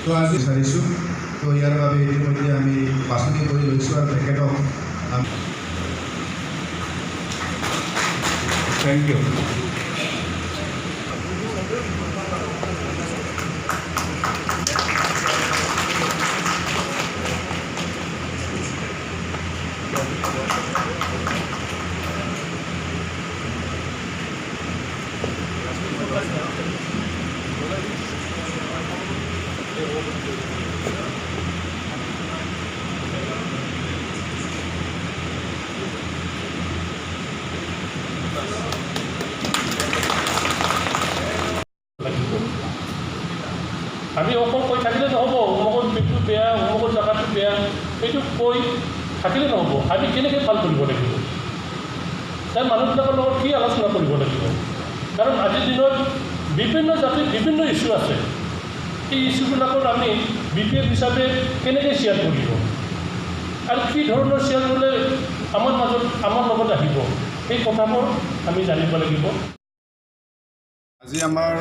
তো আজি বিচাৰিছোঁ। তো ইয়াৰ বাবে ইতিমধ্যে আমি বাছনি কৰি লৈছোঁ আৰু তেখেতক থেংক ইউ। আমি অকল কৈ থাকিলে নহ'ব, অমুকত পেটটো বেয়া, অমুকত জেগাটো বেয়া, সেইটো কৈ থাকিলে নহ'ব। আমি কেনেকৈ ভাল কৰিব লাগিব, তাৰ মানুহবিলাকৰ লগত কি আলোচনা কৰিব লাগিব। কাৰণ আজিৰ দিনত বিভিন্ন জাতিৰ বিভিন্ন ইছ্যু আছে। এই ইছ্যুবিলাকত আমি BPF হিচাপে কেনেকৈ শ্বেয়াৰ কৰিব আৰু কি ধৰণৰ শ্বেয়াৰ কৰিলে আমাৰ লগত আহিব, সেই কথাবোৰ আমি জানিব লাগিব। আজি আমাৰ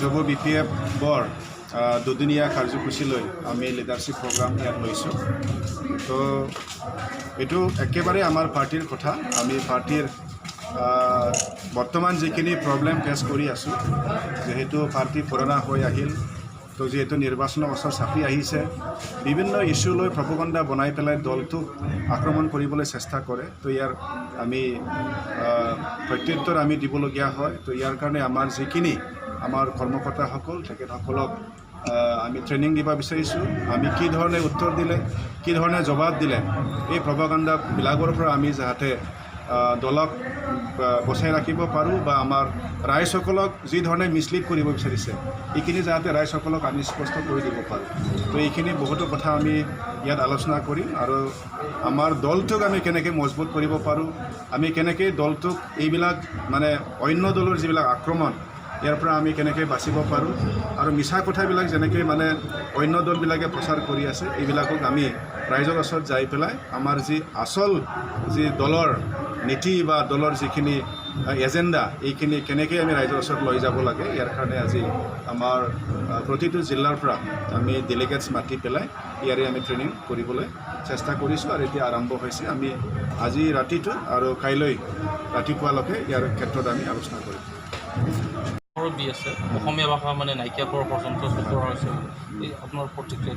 যুৱ BPFৰ দুদিনীয়া কাৰ্যসূচীলৈ আমি লিডাৰশ্বিপ প্ৰগ্ৰাম ইয়াত লৈছোঁ। তো এইটো একেবাৰে আমাৰ পাৰ্টিৰ কথা। আমি পাৰ্টিৰ বৰ্তমান যিখিনি প্ৰব্লেম ফেচ কৰি আছোঁ, যিহেতু পাৰ্টি পুৰণা হৈ আহিল, তো যিহেতু নিৰ্বাচনৰ বছৰ চাপি আহিছে, বিভিন্ন ইছ্যু লৈ প্ৰপগণ্ডা বনাই পেলাই দলটোক আক্ৰমণ কৰিবলৈ চেষ্টা কৰে। তো ইয়াৰ আমি প্ৰত্যুত্তৰ আমি দিবলগীয়া হয়। তো ইয়াৰ কাৰণে আমাৰ যিখিনি আমাৰ কৰ্মকৰ্তাসকল তেখেতসকলক আমি ট্ৰেইনিং দিব বিচাৰিছোঁ। আমি কি ধৰণে উত্তৰ দিলে, কি ধৰণে জবাব দিলে এই প্ৰপগণ্ডাবিলাকৰ পৰা আমি যাতে দলক বচাই ৰাখিব পাৰোঁ, বা আমাৰ ৰাইজসকলক যি ধৰণে মিছলিড কৰিব বিচাৰিছে এইখিনি যাতে ৰাইজসকলক আমি স্পষ্ট কৰি দিব পাৰোঁ। তো এইখিনি বহুতো কথা আমি ইয়াত আলোচনা কৰিম, আৰু আমাৰ দলটোক আমি কেনেকৈ মজবুত কৰিব পাৰোঁ, আমি কেনেকৈ দলটোক এইবিলাক মানে অন্য দলৰ যিবিলাক আক্ৰমণ ইয়াৰ পৰা আমি কেনেকৈ বাচিব পাৰোঁ, আৰু মিছা কথাবিলাক যেনেকৈ মানে অন্য দলবিলাকে প্ৰচাৰ কৰি আছে এইবিলাকক আমি ৰাইজৰ ওচৰত যাই পেলাই আমাৰ যি আচল যি দলৰ নীতি বা দলৰ যিখিনি এজেণ্ডা এইখিনি কেনেকৈ আমি ৰাইজৰ ওচৰত লৈ যাব লাগে, ইয়াৰ কাৰণে আজি আমাৰ প্ৰতিটো জিলাৰ পৰা আমি ডেলিগেটছ মাতি পেলাই ইয়াৰে আমি ট্ৰেইনিং কৰিবলৈ চেষ্টা কৰিছোঁ, আৰু এতিয়া আৰম্ভ হৈছে। আমি আজি ৰাতিটো আৰু কাইলৈ ৰাতিপুৱালৈকে ইয়াৰ ক্ষেত্ৰত আমি আলোচনা কৰিম। দি আছে অসমীয়া ভাষা মানে নাইকিয়া কৰা পৰ্যন্ত কৰা হৈছে, আপোনাৰ প্ৰতিক্ৰিয়া?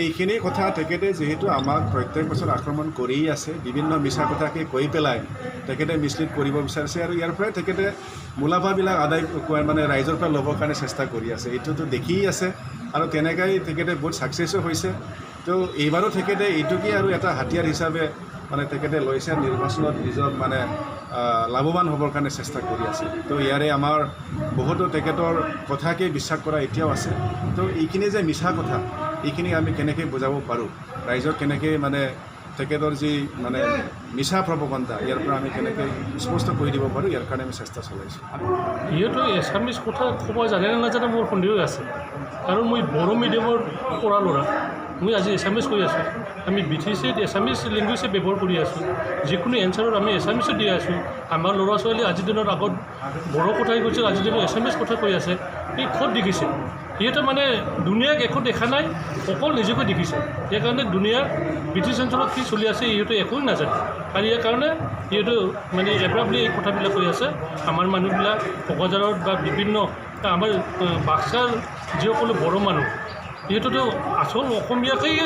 এইখিনি কথা তেখেতে যিহেতু আমাক প্ৰত্যেক বছৰ আক্ৰমণ কৰিয়েই আছে, বিভিন্ন মিছা কথাকে কৈ পেলাই তেখেতে মিছলিড কৰিব বিচাৰিছে, আৰু ইয়াৰ পৰাই তেখেতে মুনাফাবিলাক আদায় মানে ৰাইজৰ পৰা ল'বৰ কাৰণে চেষ্টা কৰি আছে। এইটোতো দেখিয়েই আছে, আৰু তেনেকৈ তেখেতে বহুত ছাকচেছো হৈছে। তো এইবাৰো তেখেতে এইটোকে আৰু এটা হাতিয়াৰ হিচাপে মানে তেখেতে লৈছে, নিৰ্বাচনত নিজৰ মানে লাভৱান হ'বৰ কাৰণে চেষ্টা কৰি আছে। তো ইয়াৰে আমাৰ বহুতো তেখেতৰ কথাকে বিশ্বাস কৰা এতিয়াও আছে। তো এইখিনি যে মিছা কথা এইখিনি আমি কেনেকৈ বুজাব পাৰোঁ, ৰাইজক কেনেকৈ মানে তেখেতৰ যি মানে মিছা প্ৰপগণ্ডা ইয়াৰ পৰা আমি কেনেকৈ স্পষ্ট কৰি দিব পাৰোঁ, ইয়াৰ কাৰণে আমি চেষ্টা চলাইছোঁ। সিহঁতে এছামিছ কথা ক'ব জানে নে নাজানে মোৰ সন্দেহ আছে, কাৰণ মই বড়ো মিডিয়ামৰ পঢ়া ল'ৰা, মই আজি এছামিছ কৈ আছোঁ। আমি BTCত এছামিছ লেংগুৱেজে ব্যৱহাৰ কৰি আছোঁ, যিকোনো এনচাৰত আমি এছামিছত দি আছোঁ। আমাৰ ল'ৰা ছোৱালী আজিৰ দিনত আগত বড়ো কথাই কৈছিল, আজিৰ দিনত এছামিছ কথা কৈ আছে। এই খোদ দেখিছে সিহঁতে, মানে দুনিয়াক একো দেখা নাই, অকল নিজকে দেখিছে। সেইকাৰণে দুনিয়াৰ ব্ৰিটিছ অঞ্চলত কি চলি আছে সিহঁতে একোৱে নাজানে, আৰু ইয়াৰ কাৰণে সিহঁতে মানে এব্ৰাবলি এই কথাবিলাক কৈ আছে। আমাৰ মানুহবিলাক কোকৰাঝাৰত বা বিভিন্ন আমাৰ বাক্সাৰ যিসকলে বড়ো মানুহ, সিহঁতেতো আচল অসমীয়াকেই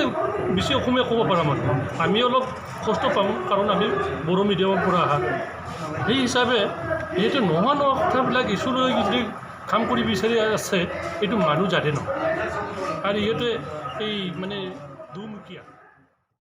বেছি অসমীয়া ক'ব পৰা মানুহ। আমি অলপ কষ্ট পাওঁ, কাৰণ আমি বড়ো মিডিয়ামৰ পৰা অহা। সেই হিচাপে সিহঁতে নোহোৱা কথাবিলাক ইছ্যু লৈ যদি কাম কৰি বিচাৰি আছে, এইটো মানুহ জানে নহয়, আৰু সিহঁতে এই মানে দুমুখীয়া।